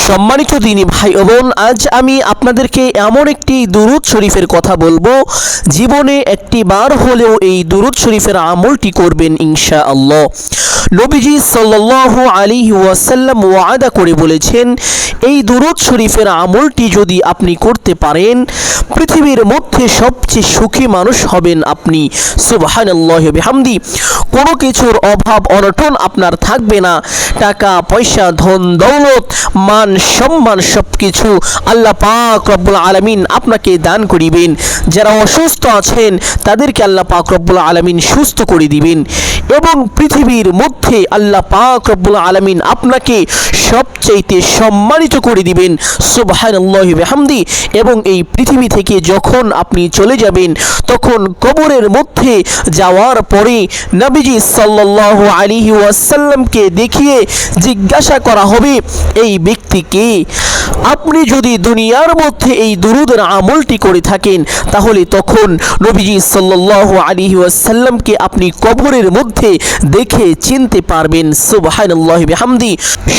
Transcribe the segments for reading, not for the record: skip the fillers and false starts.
সম্মানিত দিনী ভাই ও বোন, আজ আমি আপনাদেরকে এমন একটি দুরূদ শরীফের কথা বলবো, জীবনে একটি বার হলেও এই দুরূদ শরীফের আমলটি করবেন ইনশাআল্লাহ। নবীজি সাল্লাল্লাহু আলাইহি ওয়াসাল্লাম ওয়াদা করে বলেছেন, এই দুরূদ শরীফের আমলটি যদি আপনি করতে পারেন, পৃথিবীর মধ্যে সবচেয়ে সুখী মানুষ হবেন আপনি। সুবহানাল্লাহি ওয়া বিহামদি। কোনো কিছুর অভাব অনটন আপনার থাকবে না। টাকা পয়সা, ধন দৌলত, মান সম্মান সবকিছু আল্লাহ পাক রব্বুল আলামিন আপনাকে দান করিবেন। যারা অসুস্থ আছেন তাদেরকে আল্লাহ পাক রব্বুল আলামিন সুস্থ করে দিবেন এবং পৃথিবীর মধ্যে আল্লাহ পাক রব্বুল আলামিন আপনাকে সবচাইতে সম্মানিত করে দিবেন। সুবহানাল্লাহি ওয়া বিহামদি। এবং এই পৃথিবী থেকে যখন আপনি চলে যাবেন, তখন কবরের মধ্যে যাওয়ার পরে নবীজি সাল্লাল্লাহু আলাইহি ওয়াসাল্লামকে দেখিয়ে জিজ্ঞাসা করা হবে, এই ব্যক্তিকে আপনি যদি দুনিয়ার মধ্যে এই দুরূদের আমলটি করে থাকেন, তাহলে তখন নবীজি সাল্লাল্লাহু আলাইহি ওয়াসাল্লামকে আপনি কবরের মধ্যে দেখে চিনতে পারবেন। সুবহানাল্লাহি বিহামদি।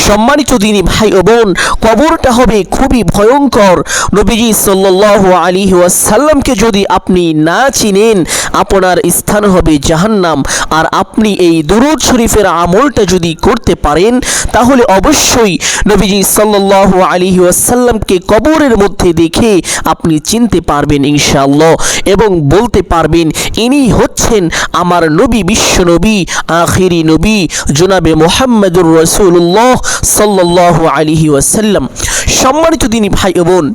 সম্মানিত দিনী ভাই ও বোন, কবরটা হবে খুবই ভয়ঙ্কর। নবীজি সাল্লাল্লাহু আলাইহি ওয়াসাল্লামকে যদি আপনি না চিনেন, আপনার স্থান হবে জাহান্নাম। আর আপনি এই দুরূদ শরীফের আমলটা যদি করতে পারেন, তাহলে অবশ্যই নবীজি সাল্লাল্লাহু আলাইহি ওয়াসাল্লামকে কবরের মধ্যে দেখে আপনি চিনতে পারবেন ইনশাআল্লাহ, এবং বলতে পারবেন, ইনি হচ্ছেন আমার নবী, বিশ্ব নবী, আখিরি নবী জনাবে মুহাম্মদুর রাসূলুল্লাহ সাল্লাল্লাহু আলাইহি ওয়াসাল্লাম। সম্মানিত দিনী ভাই ও বোন,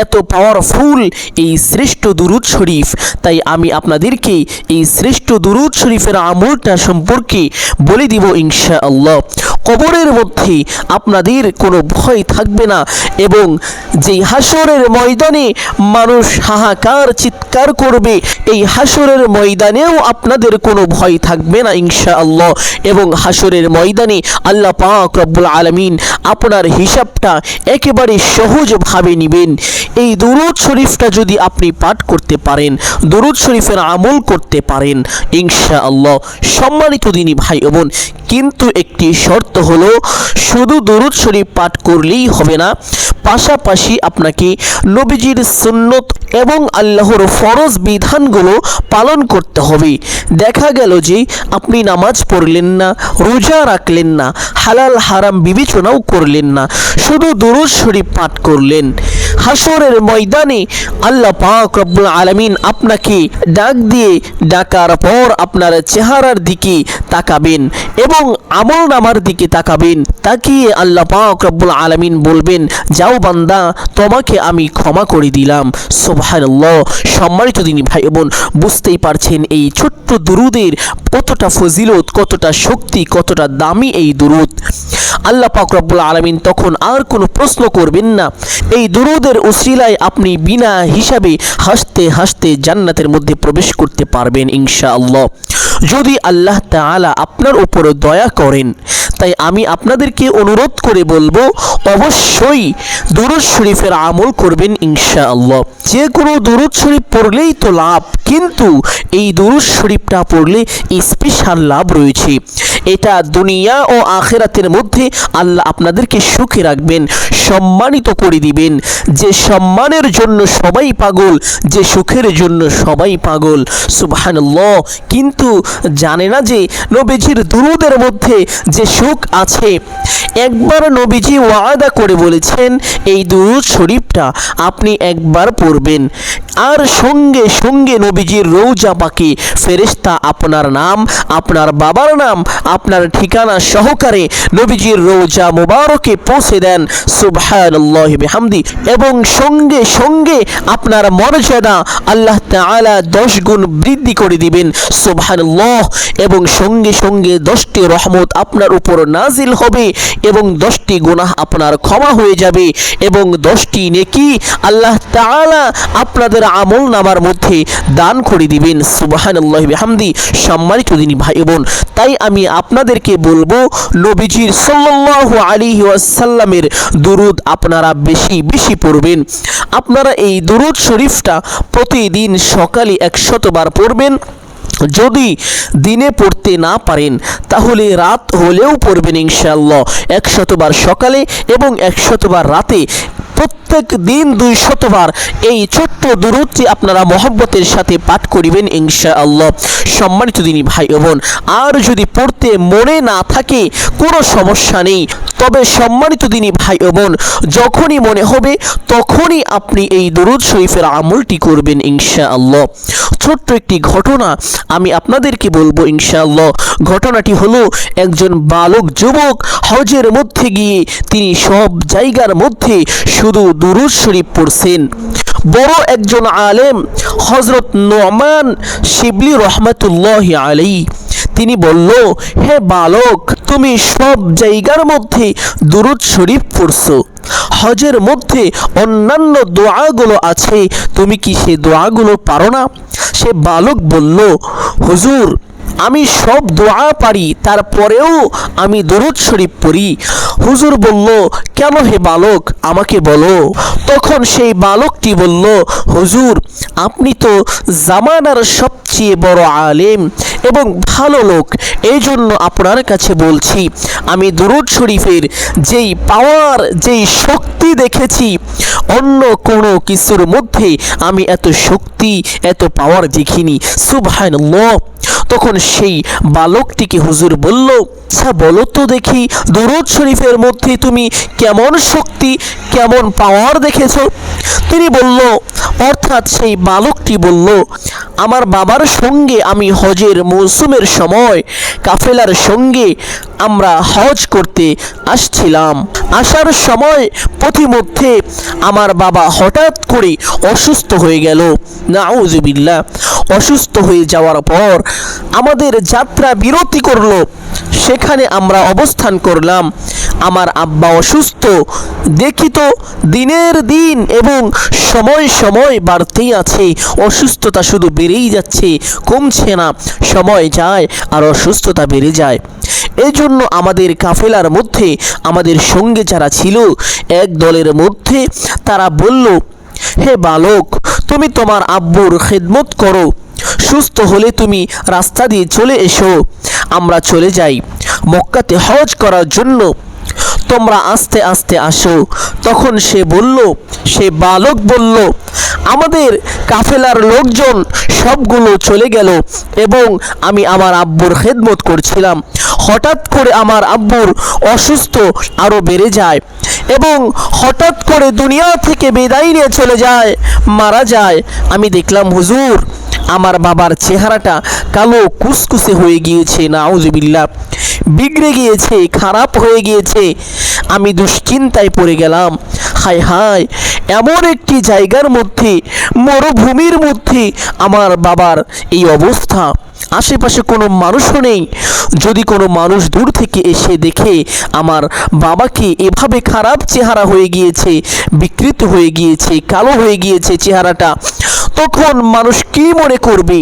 এত পাওয়ারফুল এই শ্রেষ্ঠ দুরূদ শরীফ, তাই আমি আপনাদেরকে এই শ্রেষ্ঠ দুরূদ শরীফের আমলটা সম্পর্কে বলে দিব ইনশাআল্লাহ। কবরের মধ্যে আপনাদের কোনো ভয় থাকবে না, এবং যেই হাসরের ময়দানে মানুষ হাহাকার চিৎকার করবে, এই হাসরের ময়দানেও আপনাদের কোনো ভয় থাকবে না ইনশাআল্লাহ। এবং হাসরের ময়দানে আল্লাহ পাক রব্বুল আলামিন আপনার হিসাবটা একেবারে সহজভাবে নেবেন। এই দুরূদ শরীফটা যদি আপনি পাঠ করতে পারেন, দুরূদ শরীফের আমল করতে পারেন ইনশাআল্লাহ। সম্মানিত দিনী ভাই ও বোন, কিন্তু একটি শর্ত হলো, শুধু দুরূদ শরীফ পাঠ করলেই হবে না, পাশাপাশি আপনাকে নবীজির সুন্নত এবং আল্লাহর ফরজ বিধানগুলো পালন করতে হবে। দেখা গেল যে আপনি নামাজ পড়লেন না, রোজা রাখলেন না, হালাল হারাম বিবেচনাও করলেন না, শুধু দুরূদ শরীফ পাঠ করলেন, হাসরের ময়দানে আল্লাহ পাক রব্বুল আলামিন আপনাকে ডাক দিয়ে ডাকার পর আপনার চেহারার দিকে তাকাবেন এবং আমলনামার দিকে তাকাবেন। তাকিয়ে আল্লাহ পাক রব্বুল আলামিন বলবেন, যাও বান্দা, তোমাকে আমি ক্ষমা করে দিলাম। সুবহানাল্লাহ। সম্মানিত দিনী ভাই বোন, বুঝতেই পারছেন এই ছোট্ট দুরূদের কতটা ফজিলত, কতটা শক্তি, কতটা দামি এই দুরূদ। আল্লাহ পাক রব্বুল আলামিন তখন আর কোনো প্রশ্ন করবেন না। এই দুরূদের উসিলায় আপনি বিনা হিসাবে হাসতে হাসতে জান্নাতের মধ্যে প্রবেশ করতে পারবেন ইনশাআল্লাহ, যদি আল্লাহ তাআলা আপনার উপর দয়া করেন। তাই আমি আপনাদেরকে অনুরোধ করে বলবো, অবশ্যই দুরূদ শরীফের আমল করবেন ইনশাআল্লাহ। যে কোনো দুরূদ শরীফ পড়লেই তো লাভ, কিন্তু এই দুরূদ শরীফটা পড়লে স্পেশাল লাভ রয়েছে। এটা দুনিয়া ও আখিরাতের মধ্যে আল্লাহ আপনাদেরকে সুখে রাখবেন, সম্মানিত করে দিবেন। যে সম্মানের জন্য সবাই পাগল, যে সুখের জন্য সবাই পাগল। সুবহানাল্লাহ। কিন্তু জানে না যে নবীজির দুরূদের মধ্যে যে সুখ আছে। একবার নবীজি ওয়াদা করে বলেছেন, এই দুরূদ শরীফটা আপনি একবার পড়বেন, আর সঙ্গে সঙ্গে নবীজির রওজা পাকে ফেরেশতা আপনার নাম, আপনার বাবার নাম, আপনার ঠিকানা সহকারে নবীজির রওজা মুবারকে পৌঁছে দেন। সুবহানাল্লাহি বিহামদি। এবং সঙ্গে সঙ্গে আপনার মর্যাদা আল্লাহ তাআলা 10 গুণ বৃদ্ধি করে দিবেন। সুবহানাল্লাহ। এবং সঙ্গে সঙ্গে 10টি রহমত আপনার উপর নাজিল হবে, এবং 10টি গুনাহ আপনার ক্ষমা হয়ে যাবে, এবং 10টি নেকি আল্লাহ তাআলা আপনাদের আমলনামার মধ্যে দান করে দিবেন। সুবহানাল্লাহি বিহামদি। সম্মানিত দিনী ভাই বোন, তাই আমি আপনাদেরকে বলবো, নবীজির সাল্লাল্লাহু আলাইহি ওয়াসাল্লামের দুরূদ আপনারা বেশি বেশি পড়বেন। আপনারা এই দুরূদ শরীফটা প্রতিদিন সকালে 100 বার পড়বেন, যদি দিনে পড়তে না পারেন তাহলে রাত হলেও পড়বেন ইনশাআল্লাহ। 100 বার সকালে এবং 100 বার রাতে, প্রত্যেক দিন 200 বার এই ছোট্ট দুরূদটি আপনারা মহব্বতের সাথে পাঠ করিবেন ইনশাআল্লাহ। সম্মানিত দিনী ভাই ও বোন, আর যদি পড়তে মনে না থাকে কোনো সমস্যা নেই, তবে সম্মানিত দিনী ভাই ও বোন, যখনই মনে হবে তখনই আপনি এই দুরূদ শরীফের আমলটি করবেন ইনশাআল্লাহ। ছোট্ট একটি ঘটনা আমি আপনাদেরকে বলবো ইনশাআল্লাহ। ঘটনাটি হলো, একজন বালক যুবক হজের মধ্যে গিয়ে তিনি সব জায়গার মধ্যে শুধু দুরূদ শরীফ পড়ছেন। বড় একজন আলেম হযরত নু'মান শিবলি রহমাতুল্লাহি আলাইহি, তিনি বলল, হে বালক, তুমি সব জায়গার মধ্যে দুরূদ শরীফ পড়ছো, হজের মধ্যে অন্যান্য দোয়াগুলো আছে, তুমি কি সে দোয়াগুলো পারো না? সে বালক বলল, হুজুর, আমি সব দোয়া পারি, তারপরেও আমি দুরূদ শরীফ পড়ি। হুজুর বলল, কেন হে বালক, আমাকে বলো। তখন সেই বালকটি বলল, হুজুর, আপনি তো জামানার সবচেয়ে বড় আলেম এবং ভালো লোক, এই জন্য আপনার কাছে বলছি, আমি দুরূদ শরীফের যেই পাওয়ার, যেই শক্তি দেখেছি, অন্য কোনো কিছুর মধ্যে আমি এত শক্তি, এত পাওয়ার দেখিনি। সুবহানাল্লাহ। তখন সেই বালকটিকে হুজুর বলল, আচ্ছা বলো তো দেখি, দুরূদ শরীফের মধ্যে তুমি কেমন শক্তি, কেমন পাওয়ার দেখেছো? তিনি বলল, অর্থাৎ সেই বালকটি বলল, আমার বাবার সঙ্গে আমি হজের মৌসুমের সময় কাফেলার সঙ্গে আমরা হজ করতে আসছিলাম। আসার সময় পথিমধ্যে আমার বাবা হঠাৎ করে অসুস্থ হয়ে গেল। নাউযুবিল্লাহ। অসুস্থ হয়ে যাওয়ার পর আমাদের যাত্রা বিরতি করলো, সেখানে আমরা অবস্থান করলাম। আমার আব্বা অসুস্থ, দেখি তো দিনের দিন এবং সময় সময় বাড়তেই আছে, অসুস্থতা শুধু বেড়েই যাচ্ছে, কমছে না। সময় যায় আর অসুস্থতা বেড়ে যায়। এই জন্য আমাদের কাফেলার মধ্যে আমাদের সঙ্গে যারা ছিল এক দলের মধ্যে, তারা বলল, হে বালক, তুমি তোমার আব্বুর খেদমত করো, সুস্থ হলে তুমি রাস্তা দিয়ে চলে এসো, আমরা চলে যাই মক্কাতে হজ করার জন্য, তোমরা আস্তে আস্তে আসো। তখন সে বালক বলল, আমাদের কাফেলার লোকজন সবগুলো চলে গেল এবং আমি আমার আব্বুর খেদমত করছিলাম। হঠাৎ করে আমার আব্বুর অসুস্থ আরও বেড়ে যায় এবং হঠাৎ করে দুনিয়া থেকে বিদায় নিয়ে চলে যায়, মারা যায়। আমি দেখলাম হুজুর, আমার বাবার চেহারাটা কালো কুসকুসে হয়ে গিয়েছে, নাউযুবিল্লাহ, বিগড়ে গিয়েছে, খারাপ হয়ে গিয়েছে। আমি দুশ্চিন্তায় পড়ে গেলাম, হায় হায়, এমন একটি জায়গার মধ্যে, মরুভূমির মধ্যে আমার বাবার এই অবস্থা, আশেপাশে কোনো মানুষও নেই। যদি কোনো মানুষ দূর থেকে এসে দেখে আমার বাবাকে এভাবে খারাপ চেহারা হয়ে গিয়েছে, বিকৃত হয়ে গিয়েছে, কালো হয়ে গিয়েছে চেহারাটা, তখন মানুষ কি মনে করবে?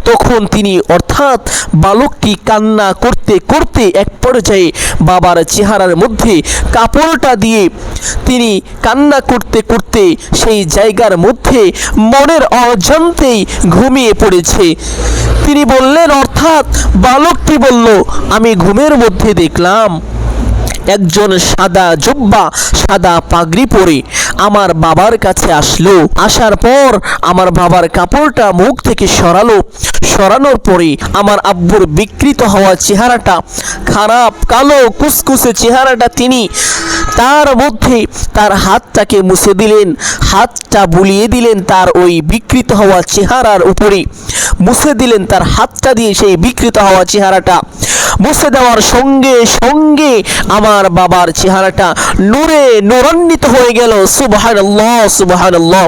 তখন তিনি, অর্থাৎ বালকটি কান্না করতে করতে এক পর্যায়ে বাবার চেহারার মধ্যে কাপড়টা দিয়ে তিনি কান্না করতে করতে সেই জায়গার মধ্যে মনের অজান্তেই ঘুমিয়ে পড়েছে। তিনি বললেন, অর্থাৎ বালকটি বলল, আমি ঘুমের মধ্যে দেখলাম একজন সাদা জুব্বা, সাদা পাগড়ি পরে আমার বাবার কাছে আসলো। আসার পর আমার বাবার কাপড়টা মুখ থেকে সরানোর পরে আমার আব্বুর বিকৃত হওয়া চেহারাটা, খারাপ কালো কুসকুসে চেহারাটা, তিনি তার মধ্যে তার হাতটাকে মুছে দিলেন, হাতটা বুলিয়ে দিলেন তার ওই বিকৃত হওয়া চেহারার উপরে, মুছে দিলেন তার হাতটা দিয়ে সেই বিকৃত হওয়া চেহারাটা। মুছে দেওয়ার সঙ্গে সঙ্গে আমার বাবার চেহারাটা নূরে নূরান্বিত হয়ে গেল। সুবহানাল্লাহ, সুবহানাল্লাহ,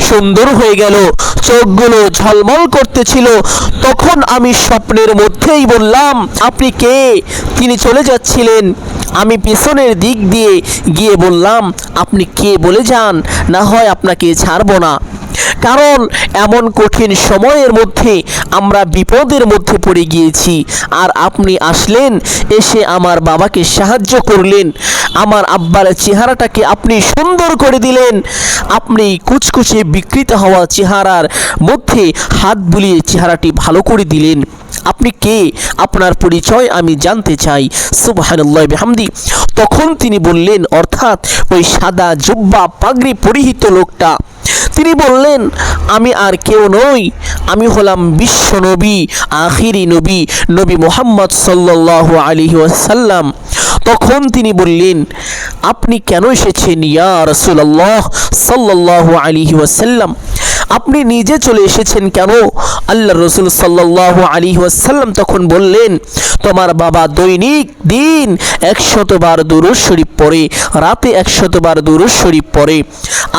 সুন্দর হয়ে গেল, চোখগুলো ঝলমল করতেছিল। তখন আমি স্বপ্নের মধ্যেই বললাম, আপনি কে? তিনি চলে যাচ্ছিলেন। আমি পেছনের দিক দিয়ে গিয়ে বললাম, আপনি কে বলে যান, না হয় আপনাকে ছাড়ব না। কারণ এমন কঠিন সময়ের মধ্যে আমরা বিপদের মধ্যে পড়ে গিয়েছি, আর আপনি আসলেন, এসে আমার বাবাকে সাহায্য করলেন, আমার আব্বার চেহারাটাকে আপনি সুন্দর করে দিলেন। আপনি কুচকুচে বিকৃত হওয়া চেহারার মধ্যে হাত বুলিয়ে চেহারাটি ভালো করে দিলেন। আপনি কে? আপনার পরিচয় আমি জানতে চাই। সুবহানাল্লাহ বিহামদি। তখন তিনি বললেন, অর্থাৎ ওই সাদা জুব্বা পাগড়ি পরিহিত লোকটা, তিনি বললেন, আমি আর কেউ নই, আমি হলাম বিশ্ব নবী, আখিরি নবী, নবী মুহাম্মদ সাল্লাল্লাহু আলাইহি ওয়াসাল্লাম। তখন তিনি বললেন, আপনি কেন এসেছেন ইয়া রাসূলুল্লাহ সাল্লাল্লাহু আলাইহি ওয়াসাল্লাম? আপনি নিজে চলে এসেছেন কেন? আল্লাহর রাসূল সাল্লাল্লাহু আলাইহি ওয়াসাল্লাম তখন বললেন, তোমার বাবা দৈনিক দিন 100 বার দুরূদ শরীফ পড়ে, রাতে 100 বার দুরূদ শরীফ পড়ে।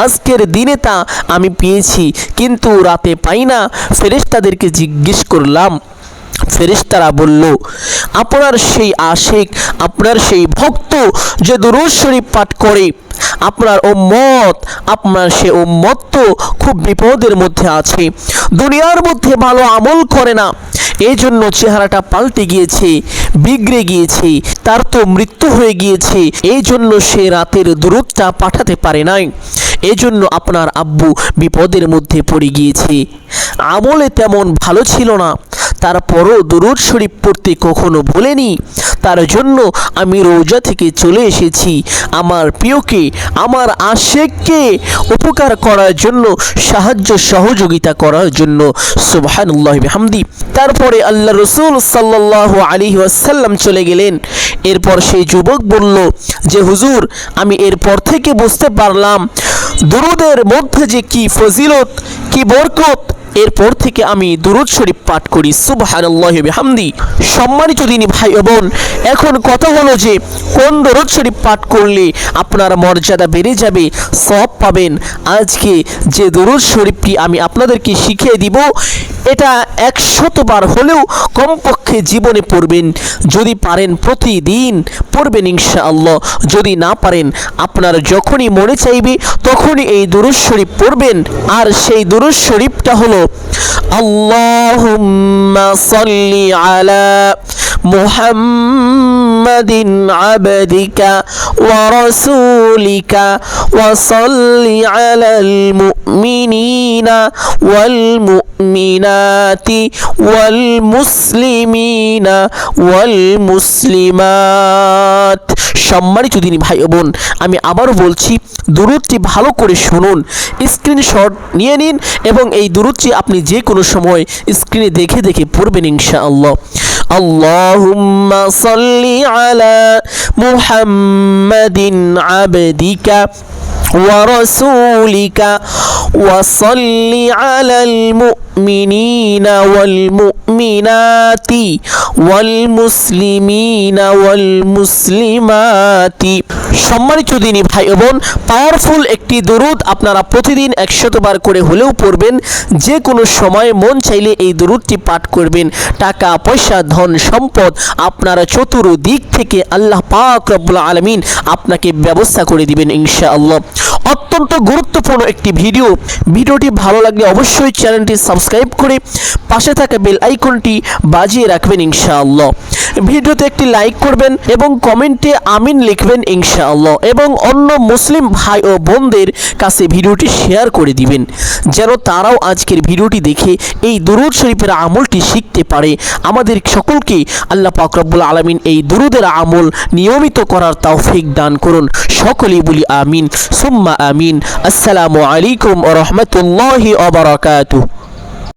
আজকের দিনে তা আমি পেয়েছি, কিন্তু রাতে পাই না। ফেরেশতাদেরকে জিজ্ঞেস করলাম, ফেরেশতারা বলল, আপনার সেই আশিক, আপনার সেই ভক্ত যে দুরূদ শরীফ পাঠ করে, আপনার উম্মত, আপনার সে উম্মত তো খুব বিপদের মধ্যে আছে, দুনিয়ার মধ্যে ভালো আমল করে না, এই জন্য চেহারাটা পাল্টে গিয়েছে, বিগড়ে গিয়েছে, তার তো মৃত্যু হয়ে গিয়েছে, এই জন্য সে রাতের দুরূদটা পাঠাতে পারে নাই, এই জন্য আপনার আব্বু বিপদের মধ্যে পড়ে গিয়েছে। আমলে তেমন ভালো ছিল না, তারপরও দুরূদ শরীফ পড়তে কখনো ভুলেনি। তার জন্য আমি রোজা থেকে চলে এসেছি আমার প্রিয়কে, আমার আশিককে উপকার করার জন্য, সাহায্য সহযোগিতা করার জন্য। সুবহানাল্লাহি বিহামদি। তারপরে আল্লাহ রাসূল সাল্লাল্লাহু আলাইহি ওয়াসাল্লাম চলে গেলেন। এরপর সেই যুবক বলল যে, হুজুর, আমি এরপর থেকে বুঝতে পারলাম দুরূদের মধ্যে যে কি ফজিলত, কি বরকত। এরপর থেকে আমি দুরূদ শরীফ পাঠ করি। সুবহানাল্লাহি বিহামদি। সম্মানিত দিনী ভাই ও বোন, এখন কথা হলো যে কোন দুরূদ শরীফ পাঠ করলে আপনার মর্যাদা বেড়ে যাবে, সওয়াব পাবেন। আজকে যে দুরূদ শরীফটি আমি আপনাদেরকে শিখিয়ে দিব, এটা 100 বার হলেও কমপক্ষে জীবনে পড়বেন। যদি পারেন প্রতিদিন পড়বেন ইনশাআল্লাহ। যদি না পারেন, আপনার যখনই মনে চাইবে তখনই এই দুরূদ শরীফ পড়বেন। আর সেই দুরূদ শরীফটা হলো, আল্লাহুম্মা সাল্লি আলা মুহাম্মাদিন আবদিকা ওয়া রাসূলিকা ওয়া সাল্লি আলাল মুমিনিনা ওয়াল মুমিনাতি ওয়াল মুসলিমিনা ওয়াল মুসলিমাত। সম্মানিত দিনী ভাই ও বোন, আমি আবারও বলছি, দুরূদটি ভালো করে শুনুন, স্ক্রিনশট নিয়ে নিন এবং এই দুরূদটি আপনি যে কোনো সময় স্ক্রিনে দেখে দেখে পড়বেন ইনশাআল্লাহ। আল্লাহুম্মা সাল্লি আলা মুহাম্মাদিন আবদিকা ওয়া রাসূলিকা ওয়া সাল্লি আলাল মুমিনিনা ওয়াল মুমিনাতি ওয়াল মুসলিমিনা ওয়াল মুসলিমাতি। সম্মানিত দিনী ভাই ও বোন, পাওয়ারফুল একটি দুরূদ আপনারা প্রতিদিন 100 বার করে হলেও পড়বেন। যে কোনো সময় মন চাইলে এই দুরূদটি পাঠ করবেন। টাকা পয়সা, ধন সম্পদ, আপনারা চতুর্দিক থেকে আল্লাহ পাক রব্বুল আলামিন আপনাকে ব্যবস্থা করে দিবেন ইনশাআল্লাহ। অত্যন্ত গুরুত্বপূর্ণ একটি ভিডিওটি ভালো লাগলে অবশ্যই চ্যানেলটি সাবস্ক্রাইব করে পাশে থাকা বেল আইকনটি বাজিয়ে রাখবেন ইনশাআল্লাহ। ভিডিওতে একটি লাইক করবেন এবং কমেন্টে আমিন লিখবেন ইনশাআল্লাহ, এবং অন্য মুসলিম ভাই ও বোনদের কাছে ভিডিওটি শেয়ার করে দিবেন, যেন তারাও আজকের ভিডিওটি দেখে এই দুরূদ শরীফের আমলটি শিখতে পারে। আমাদের সকলকে আল্লাহ পাক রব্বুল আলামিন এই দুরূদের আমল নিয়মিত করার তৌফিক দান করুন। সকলেই বলি আমিন সুম্মা আমিন। আসসালামু আলাইকুম ওয়া রাহমাতুল্লাহি ওয়া বারাকাতুহু।